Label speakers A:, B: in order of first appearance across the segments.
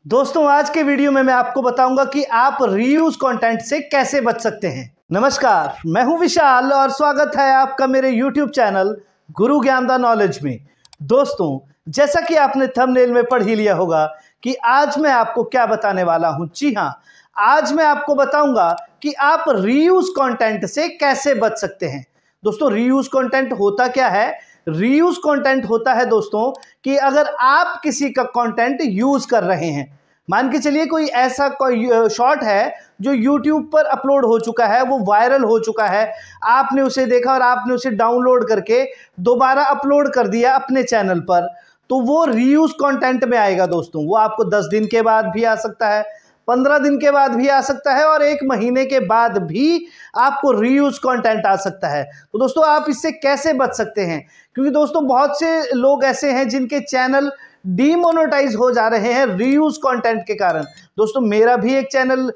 A: दोस्तों आज के वीडियो में मैं आपको बताऊंगा कि आप रीयूज कंटेंट से कैसे बच सकते हैं। नमस्कार, मैं हूं विशाल और स्वागत है आपका मेरे YouTube चैनल गुरु ज्ञान दा नॉलेज में। दोस्तों जैसा कि आपने थंबनेल में पढ़ ही लिया होगा कि आज मैं आपको क्या बताने वाला हूं। जी हां, आज मैं आपको बताऊंगा कि आप रीयूज कंटेंट से कैसे बच सकते हैं। दोस्तों रीयूज कंटेंट होता क्या है? रीयूज कंटेंट होता है दोस्तों कि अगर आप किसी का कंटेंट यूज कर रहे हैं, मान के चलिए कोई ऐसा कोई शॉर्ट है जो YouTube पर अपलोड हो चुका है, वो वायरल हो चुका है, आपने उसे देखा और आपने उसे डाउनलोड करके दोबारा अपलोड कर दिया अपने चैनल पर, तो वो रीयूज कंटेंट में आएगा। दोस्तों वो आपको 10 दिन के बाद भी आ सकता है, 15 दिन के बाद भी आ सकता है और 1 महीने के बाद भी आपको रीयूज कंटेंट आ सकता है। तो दोस्तों आप इससे कैसे बच सकते हैं? क्योंकि दोस्तों बहुत से लोग ऐसे हैं जिनके चैनल डीमोनेटाइज हो जा रहे हैं रीयूज कंटेंट के कारण। दोस्तों मेरा भी एक चैनल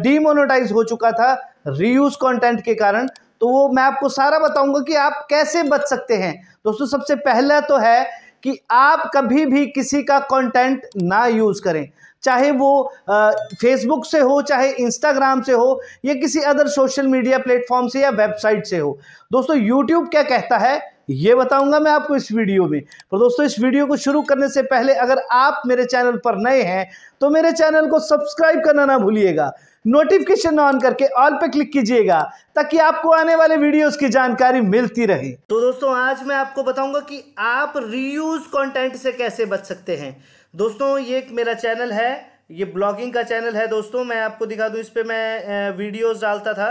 A: डीमोनेटाइज हो चुका था रीयूज कंटेंट के कारण, तो वो मैं आपको सारा बताऊंगा कि आप कैसे बच सकते हैं। दोस्तों सबसे पहला तो है कि आप कभी भी किसी का कंटेंट ना यूज करें, चाहे वो फेसबुक से हो, चाहे इंस्टाग्राम से हो, या किसी अदर सोशल मीडिया प्लेटफॉर्म से या वेबसाइट से हो। दोस्तों यूट्यूब क्या कहता है ये बताऊंगा मैं आपको इस वीडियो में। पर दोस्तों इस वीडियो को शुरू करने से पहले अगर आप मेरे चैनल पर नए हैं तो मेरे चैनल को सब्सक्राइब करना ना भूलिएगा, नोटिफिकेशन ऑन करके ऑल पे क्लिक कीजिएगा ताकि आपको आने वाले वीडियोस की जानकारी मिलती रहे। तो दोस्तों आज मैं आपको बताऊंगा कि आप रीयूज कंटेंट से कैसे बच सकते हैं। दोस्तों ये एक मेरा चैनल है, ये ब्लॉगिंग का चैनल है। दोस्तों मैं आपको दिखा दूं, इस पे मैं वीडियोस डालता था,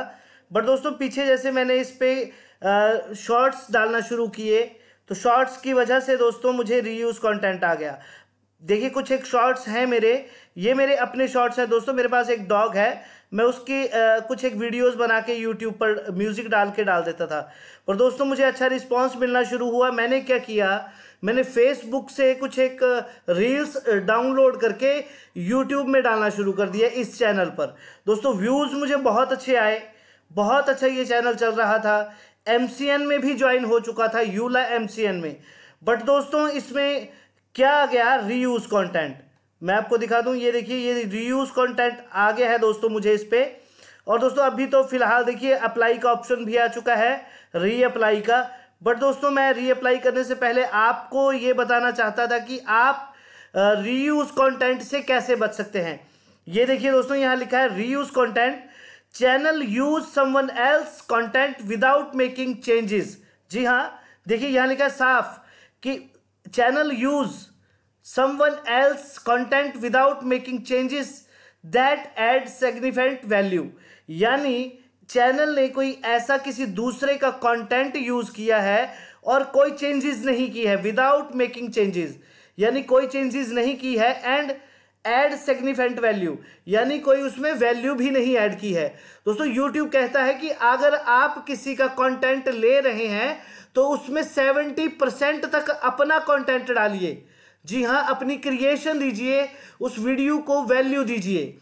A: बट दोस्तों पीछे जैसे मैंने इस पे शॉर्ट्स डालना शुरू किए तो शॉर्ट्स की वजह से दोस्तों मुझे रीयूज कंटेंट आ गया। देखिए कुछ एक शॉर्ट्स हैं मेरे, ये मेरे अपने शॉर्ट्स हैं। दोस्तों मेरे पास एक डॉग है, मैं उसकी कुछ एक वीडियोस बना के यूट्यूब पर म्यूजिक डाल के डाल देता था। पर दोस्तों मुझे अच्छा रिस्पांस मिलना शुरू हुआ। मैंने क्या किया, मैंने फेसबुक से कुछ एक रील्स डाउनलोड करके यूट्यूब में डालना शुरू कर दिया इस चैनल पर। दोस्तों व्यूज़ मुझे बहुत अच्छे आए, बहुत अच्छा ये चैनल चल रहा था। MCN में भी ज्वाइन हो चुका था, यूला MCN में। बट दोस्तों इसमें क्या आ गया, रीयूज कंटेंट। मैं आपको दिखा दूं, ये देखिए ये रीयूज कंटेंट आ गया है दोस्तों मुझे इस पे। और दोस्तों अभी तो फिलहाल देखिए अप्लाई का ऑप्शन भी आ चुका है, रीअप्लाई का। बट दोस्तों मैं रीअप्लाई करने से पहले आपको ये बताना चाहता था कि आप रीयूज कंटेंट से कैसे बच सकते हैं। ये देखिए दोस्तों यहाँ लिखा है reuse content, channel use someone else content without making changes. जी हाँ, देखिए यहाँ लिखा है साफ कि channel use someone else content without making changes that add significant value. यानी चैनल ने कोई ऐसा किसी दूसरे का कंटेंट यूज किया है और कोई चेंजेस नहीं की है, विदाउट मेकिंग चेंजेस यानी कोई चेंजेस नहीं की है, एंड एड सिग्निफिकेंट वैल्यू यानी कोई उसमें वैल्यू भी नहीं ऐड की है। दोस्तों YouTube कहता है कि अगर आप किसी का कंटेंट ले रहे हैं तो उसमें 70% तक अपना कंटेंट डालिए। जी हाँ, अपनी क्रिएशन दीजिए, उस वीडियो को वैल्यू दीजिए।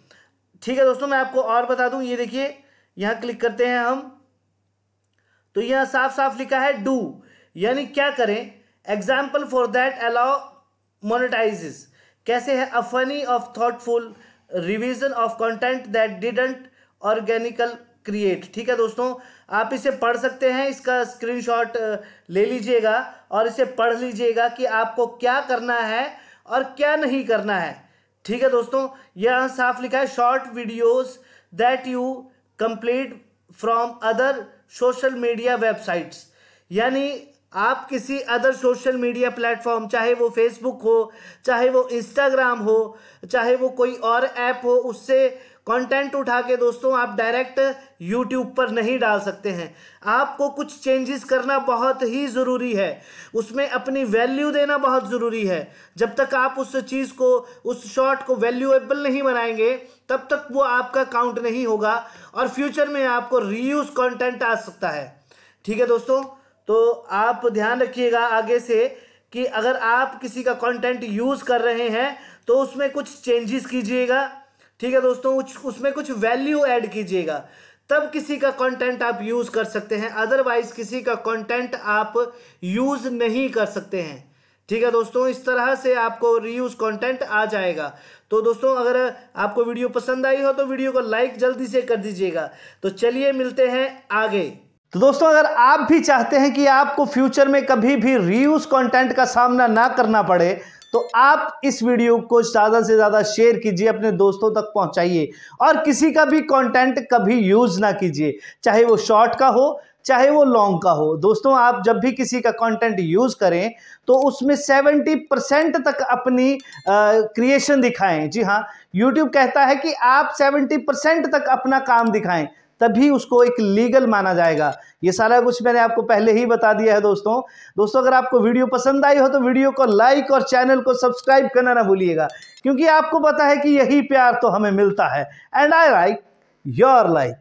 A: ठीक है दोस्तों, मैं आपको और बता दूं, ये देखिए यहाँ क्लिक करते हैं हम तो यहाँ साफ साफ लिखा है डू, यानी क्या करें। Example for that allow monetises. कैसे है, a funny of thoughtful revision of content that didn't organically create. ठीक है दोस्तों, आप इसे पढ़ सकते हैं, इसका स्क्रीनशॉट ले लीजिएगा और इसे पढ़ लीजिएगा कि आपको क्या करना है और क्या नहीं करना है। ठीक है दोस्तों, यहाँ साफ लिखा है short videos that you complete from other social media websites. यानी आप किसी अदर सोशल मीडिया प्लेटफॉर्म, चाहे वो फेसबुक हो, चाहे वो इंस्टाग्राम हो, चाहे वो कोई और ऐप हो, उससे कंटेंट उठा के दोस्तों आप डायरेक्ट यूट्यूब पर नहीं डाल सकते हैं। आपको कुछ चेंजेस करना बहुत ही ज़रूरी है, उसमें अपनी वैल्यू देना बहुत ज़रूरी है। जब तक आप उस चीज़ को, उस शॉर्ट को वैल्यूएबल नहीं बनाएंगे तब तक वो आपका काउंट नहीं होगा और फ्यूचर में आपको रीयूज कंटेंट आ सकता है। ठीक है दोस्तों, तो आप ध्यान रखिएगा आगे से कि अगर आप किसी का कंटेंट यूज़ कर रहे हैं तो उसमें कुछ चेंजेस कीजिएगा। ठीक है दोस्तों, उसमें कुछ वैल्यू ऐड कीजिएगा, तब किसी का कंटेंट आप यूज़ कर सकते हैं, अदरवाइज किसी का कंटेंट आप यूज़ नहीं कर सकते हैं। ठीक है दोस्तों, इस तरह से आपको रीयूज कंटेंट आ जाएगा। तो दोस्तों अगर आपको वीडियो पसंद आई हो तो वीडियो को लाइक जल्दी से कर दीजिएगा। तो चलिए मिलते हैं आगे। तो दोस्तों अगर आप भी चाहते हैं कि आपको फ्यूचर में कभी भी रीयूज कंटेंट का सामना ना करना पड़े, तो आप इस वीडियो को ज़्यादा से ज़्यादा शेयर कीजिए, अपने दोस्तों तक पहुंचाइए और किसी का भी कंटेंट कभी यूज़ ना कीजिए, चाहे वो शॉर्ट का हो चाहे वो लॉन्ग का हो। दोस्तों आप जब भी किसी का कंटेंट यूज़ करें तो उसमें 70% तक अपनी क्रिएशन दिखाएं। जी हाँ, यूट्यूब कहता है कि आप 70% तक अपना काम दिखाएं, तभी उसको एक लीगल माना जाएगा। ये सारा कुछ मैंने आपको पहले ही बता दिया है दोस्तों अगर आपको वीडियो पसंद आई हो तो वीडियो को लाइक और चैनल को सब्सक्राइब करना ना भूलिएगा, क्योंकि आपको पता है कि यही प्यार तो हमें मिलता है। And I like your like.